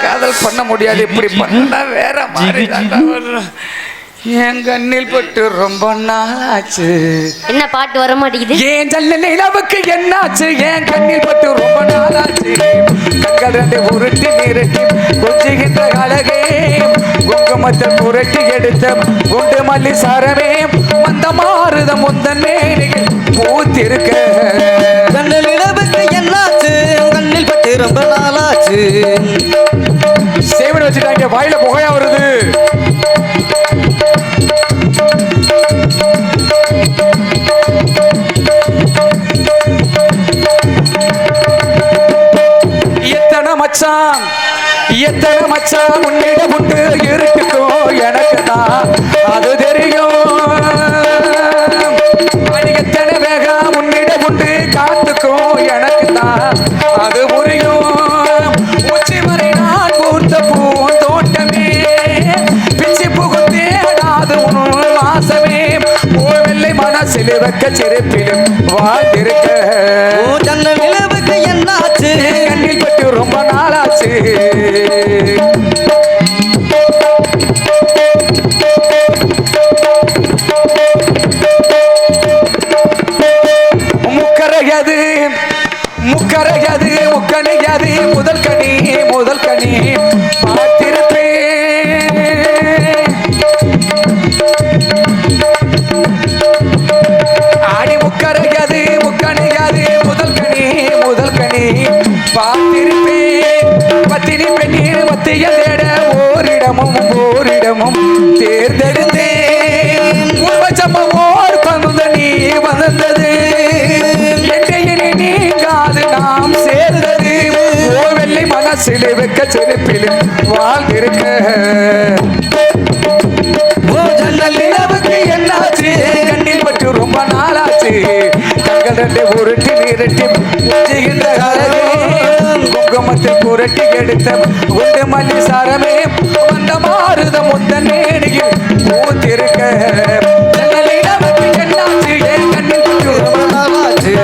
காதல் பண்ண முடியாது, இப்படி பண்ணா வேற மாதிரி. என் கண்ணில் பட்டு ரொம்ப நாளாச்சு. என்ன பாட்டு வர மாட்டேங்குது? ஏன் ஜன்னல் நிலவுக்கு என்னாச்சு, ஏன் கண்ணில் பட்டு ரொம்ப நாளாச்சு, கண்கள் 2 உருட்டி மிரட்டி கொஞ்சுகின்ற அழகே, குங்குமத்தில் புரட்டி எடுத்த குண்டு மல்லி சாரமே, மந்த மாறுத முந்தன் மேனிகள் பூத்திருக்க. ஜன்னல் நிலவுக்கு என்னாச்சு, கண்ணில் பட்டு ரொம்ப நாளாச்சு. சேவன் வச்சுட்டாங்க, வாயில புகையா வருது. எத்தனை மச்சான் உன்னிட உண்டு இருக்குக்கும், எனக்கு தான் அது தெரியும். எத்தனை வேகம் உன்னிட உண்டு காத்துக்கும், எனக்கு தான் அது புரியும். உச்சி வரை நான் பூர்த்த பூந்தோட்டமே, பிச்சு புகுந்தேடாது உன் வாசமே, வெள்ளை மனசில் வைக்க சிரிப்பிலும் வாழ்ந்திருக்க. ஜன்னல் நிலவுக்கு என்னாச்சு, கண்ணில் பட்டு ரொம்ப நாளாச்சு. முக்கரையது முக்கரையது முக்கணியது முதல் கனி முதல் கனி பார்த்திருப்பேன். ஆடி முக்கரையது முக்கணியது முதல் கனி முதல் கனி பார்த்திருப்பேன். பத்தினி பெண்ணீர் மத்திய தேட ஓரிடமும் ஓரிடமும் தேர்ந்தெடுத்தேன். ஓர் பங்குத நீ வந்தது, நீங்காது நாம் சேர்ந்தது, வெள்ளை மனசில் வைக்க செருப்பிலும் வாழ்ந்திருக்க. ஜன்னல் நிலவுக்கு என்னாச்சு, கண்ணில் பட்டு ரொம்ப நாளாச்சு, கண்கள் 2 உருட்டி மிரட்டி கொஞ்சுகின்ற அழகே, குங்குமத்தில் புரட்டி எடுத்த குண்டு மல்லி சாரமே, வந்த மாறுத முந்தன் மேனியில் பூத்திருக்க. ஜன்னல் நிலவுக்கு என்னாச்சு, என் கண்ணில் பட்டு ரொம்ப நாளாச்சு.